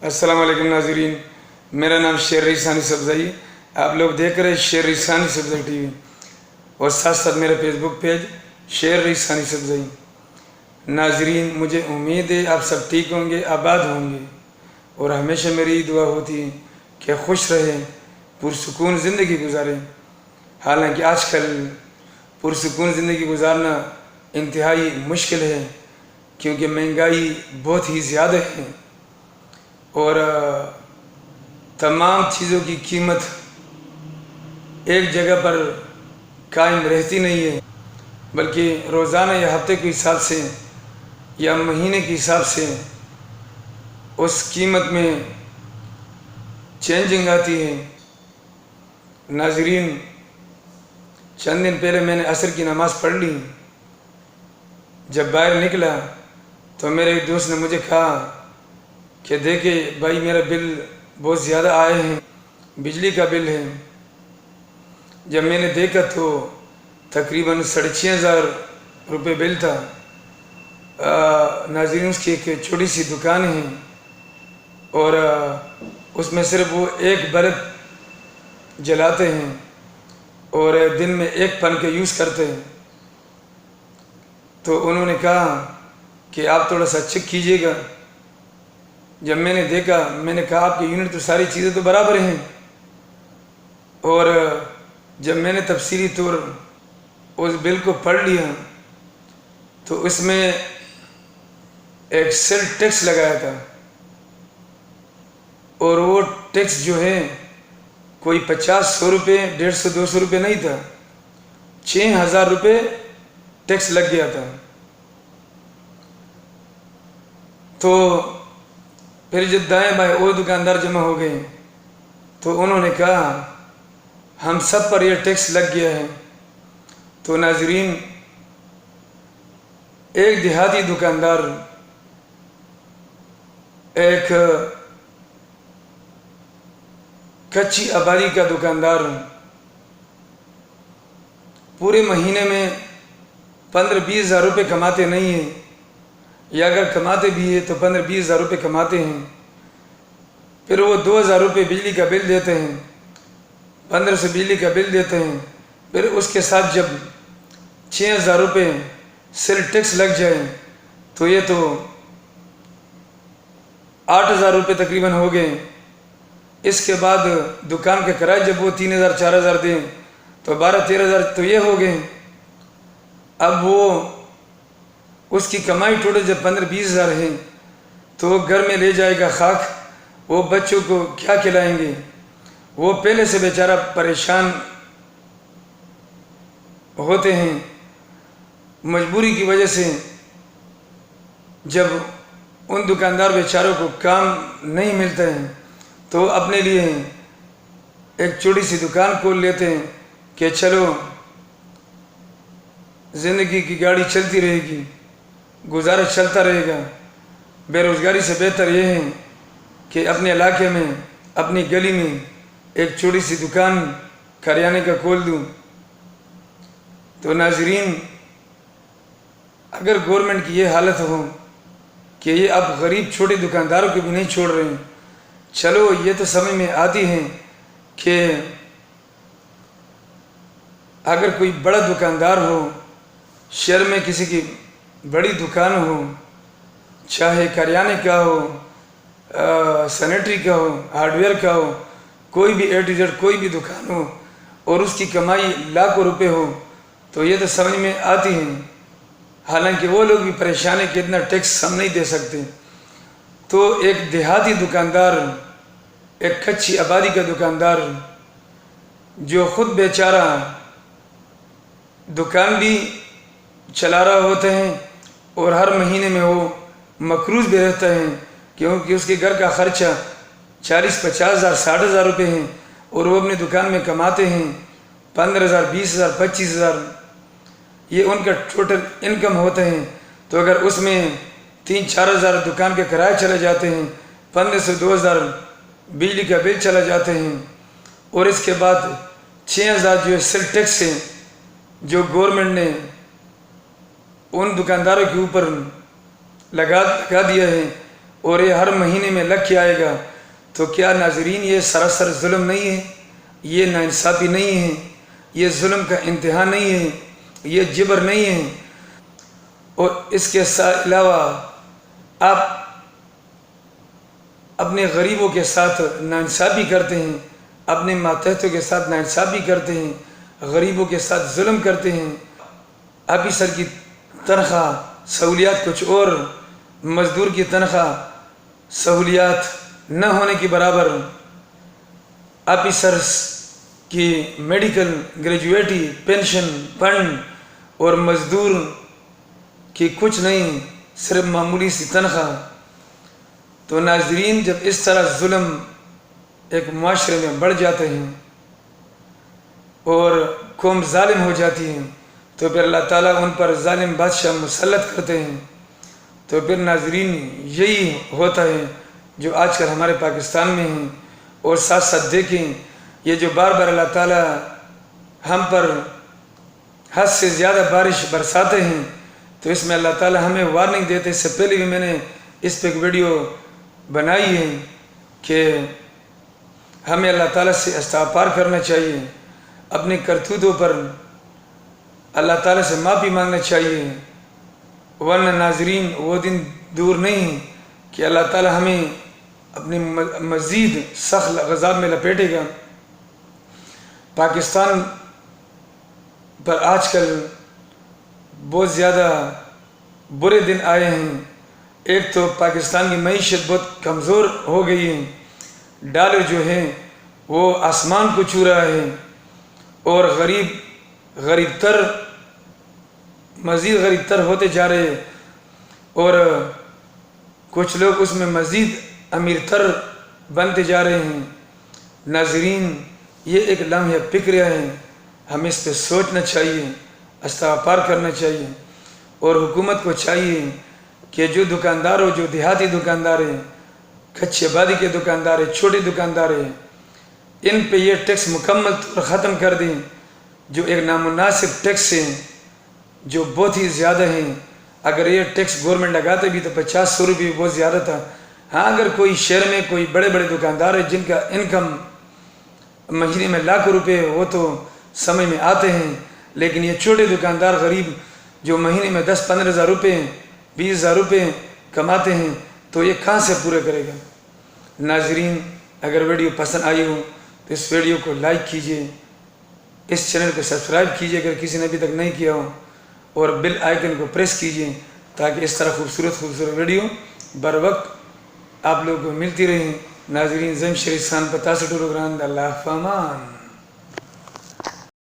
السلام علیکم ناظرین، میرا نام شیر رئی ثانی سبزئی، آپ لوگ دیکھ رہے شیر رئی ثانی سبزئی ٹی وی اور ساتھ ساتھ میرا فیس بک پیج شیر رئی ثانی سبزئی۔ ناظرین، مجھے امید ہے آپ سب ٹھیک ہوں گے، آباد ہوں گے، اور ہمیشہ میری دعا ہوتی ہے کہ خوش رہیں، پرسکون زندگی گزاریں۔ حالانکہ آج کل پرسکون زندگی گزارنا انتہائی مشکل ہے، کیونکہ مہنگائی بہت ہی زیادہ ہے اور تمام چیزوں کی قیمت ایک جگہ پر قائم رہتی نہیں ہے، بلکہ روزانہ یا ہفتے کے حساب سے یا مہینے کے حساب سے اس قیمت میں چینجنگ آتی ہے۔ ناظرین، چند دن پہلے میں نے عصر کی نماز پڑھ لی۔ جب باہر نکلا تو میرے ایک دوست نے مجھے کہا کہ دیکھے بھائی، میرا بل بہت زیادہ آئے ہیں، بجلی کا بل ہے۔ جب میں نے دیکھا تو تقریباً 6,500 روپے بل تھا۔ ناظرین، اس کی ایک چھوٹی سی دکان ہے اور اس میں صرف وہ ایک بلب جلاتے ہیں اور دن میں ایک پنکھا یوز کرتے ہیں۔ تو انہوں نے کہا کہ آپ تھوڑا سا چیک کیجئے گا۔ جب میں نے دیکھا، میں نے کہا آپ کے یونٹ تو ساری چیزیں تو برابر ہیں، اور جب میں نے تفصیلی طور اس بل کو پڑھ لیا تو اس میں ایک سیل ٹیکس لگایا تھا، اور وہ ٹیکس جو ہے کوئی 50-100 روپے، 150-200 روپے نہیں تھا، 6,000 روپے ٹیکس لگ گیا تھا۔ تو پھر جب دائیں بائیں اور دکاندار جمع ہو گئے تو انہوں نے کہا ہم سب پر یہ ٹیکس لگ گیا ہے۔ تو ناظرین، ایک دیہاتی دکاندار، ایک کچی آبادی کا دکاندار پورے مہینے میں 15-20 ہزار روپے کماتے نہیں ہیں، یا اگر کماتے بھی ہیں تو 15-20 ہزار روپے کماتے ہیں۔ پھر وہ 2,000 روپے بجلی کا بل دیتے ہیں، 1500 بجلی کا بل دیتے ہیں۔ پھر اس کے ساتھ جب 6,000 روپے سیل ٹیکس لگ جائے تو یہ تو 8,000 روپے تقریباً ہو گئے۔ اس کے بعد دکان کے کرائے جب وہ 3,000-4,000 دیں تو 12,000-13,000 تو یہ ہو گئے۔ اب وہ اس کی کمائی ٹوٹل جب 15-20 ہزار ہیں تو وہ گھر میں لے جائے گا خاک، وہ بچوں کو کیا کھلائیں گے؟ وہ پہلے سے بیچارہ پریشان ہوتے ہیں۔ مجبوری کی وجہ سے جب ان دکاندار بیچاروں کو کام نہیں ملتا ہے تو اپنے لیے ایک چھوٹی سی دکان کھول لیتے ہیں کہ چلو زندگی کی گاڑی چلتی رہے گی، گزارا چلتا رہے گا۔ بے روزگاری سے بہتر یہ ہے کہ اپنے علاقے میں، اپنی گلی میں ایک چھوٹی سی دکان کریانے کا کھول دوں۔ تو ناظرین، اگر گورنمنٹ کی یہ حالت ہو کہ یہ اب غریب چھوٹے دکانداروں کو بھی نہیں چھوڑ رہے ہیں، چلو یہ تو سمجھ میں آتی ہے کہ اگر کوئی بڑا دکاندار ہو، شہر میں کسی کی بڑی دکان ہو، چاہے کریانے کا ہو، سینیٹری کا ہو، ہارڈ ویئر کا ہو، کوئی بھی اے ٹو زیڈ کوئی بھی دکان ہو، اور اس کی کمائی لاکھوں روپے ہو، تو یہ تو سمجھ میں آتی ہے۔ حالانکہ وہ لوگ بھی پریشان ہیں کہ اتنا ٹیکس ہم نہیں دے سکتے۔ تو ایک دیہاتی دکاندار، ایک کچی آبادی کا دکاندار جو خود بیچارہ دکان بھی چلا رہا ہوتا ہے اور ہر مہینے میں وہ مقروض بھی رہتا ہے، کیونکہ اس کے گھر کا خرچہ 40-50 ہزار 60 ہزار روپے ہیں، اور وہ اپنی دکان میں کماتے ہیں 15,000 20,000 25 ہزار، یہ ان کا ٹوٹل انکم ہوتا ہے۔ تو اگر اس میں 3-4 ہزار دکان کے کرائے چلے جاتے ہیں، 1,500-2,000 بجلی کا بل چلا جاتے ہیں، اور اس کے بعد 6,000 جو سیل ٹیکس ہے جو گورنمنٹ نے ان دکانداروں کے اوپر لگا دیا ہے، اور یہ ہر مہینے میں لگ کے آئے گا، تو کیا ناظرین یہ سراسر ظلم نہیں ہے؟ یہ ناانصافی نہیں ہے؟ یہ ظلم کا انتہا نہیں ہے؟ یہ جبر نہیں ہے؟ اور اس کے علاوہ آپ اپنے غریبوں کے ساتھ ناانصافی کرتے ہیں، اپنے ماتحتوں کے ساتھ ناانصافی کرتے ہیں، غریبوں کے ساتھ ظلم کرتے ہیں۔ آفیسر کی تنخواہ سہولیات کچھ اور، مزدور کی تنخواہ سہولیات نہ ہونے کے برابر، آفیسرز کی میڈیکل گریجویٹی پینشن فنڈ، اور مزدور کی کچھ نہیں، صرف معمولی سی تنخواہ۔ تو ناظرین، جب اس طرح ظلم ایک معاشرے میں بڑھ جاتے ہیں اور قوم ظالم ہو جاتی ہے، تو پھر اللہ تعالیٰ ان پر ظالم بادشاہ مسلط کرتے ہیں۔ تو پھر ناظرین یہی ہوتا ہے جو آج کل ہمارے پاکستان میں ہیں۔ اور ساتھ ساتھ دیکھیں، یہ جو بار بار اللہ تعالیٰ ہم پر حد سے زیادہ بارش برساتے ہیں، تو اس میں اللہ تعالیٰ ہمیں وارننگ دیتے۔ اس سے پہلے بھی میں نے اس پہ ایک ویڈیو بنائی ہے کہ ہمیں اللہ تعالیٰ سے استغفار کرنا چاہیے، اپنے کرتوتوں پر اللہ تعالیٰ سے معافی مانگنا چاہیے، ورنہ ناظرین وہ دن دور نہیں کہ اللہ تعالیٰ ہمیں اپنے مزید سخت عذاب میں لپیٹے گا۔ پاکستان پر آج کل بہت زیادہ برے دن آئے ہیں۔ ایک تو پاکستان کی معیشت بہت کمزور ہو گئی ہے، ڈالر جو ہے وہ آسمان کو چھو رہا ہے، اور غریب تر مزید غریب تر ہوتے جا رہے ہیں، اور کچھ لوگ اس میں مزید امیر تر بنتے جا رہے ہیں۔ ناظرین، یہ ایک لمحہ فکر ہے، ہمیں اس پہ سوچنا چاہیے، استغفار کرنا چاہیے، اور حکومت کو چاہیے کہ جو دکاندار ہو، جو دیہاتی دکاندار ہیں، کچھی آبادی کے دکاندار ہیں، چھوٹے دکاندار ہیں، ان پہ یہ ٹیکس مکمل طور ختم کر دیں، جو ایک نامناسب ٹیکس ہیں، جو بہت ہی زیادہ ہیں۔ اگر یہ ٹیکس گورنمنٹ لگاتے بھی تو 50-100 روپے بہت زیادہ تھا۔ ہاں، اگر کوئی شہر میں کوئی بڑے بڑے دکاندار ہیں جن کا انکم مہینے میں لاکھوں روپے وہ تو سمجھ میں آتے ہیں، لیکن یہ چھوٹے دکاندار غریب جو مہینے میں 10-15 ہزار روپے 20 ہزار روپے کماتے ہیں، تو یہ کہاں سے پورے کرے گا؟ ناظرین، اگر ویڈیو پسند آئی ہو تو اس ویڈیو کو لائک کیجئے، اس چینل کو سبسکرائب کیجئے اگر کسی نے ابھی تک نہیں کیا ہو، اور بیل آئیکن کو پریس کیجئے تاکہ اس طرح خوبصورت ویڈیو بر وقت آپ لوگوں کو ملتی رہیں۔ ناظرین، زم شریف خان 65 اللہ فامان۔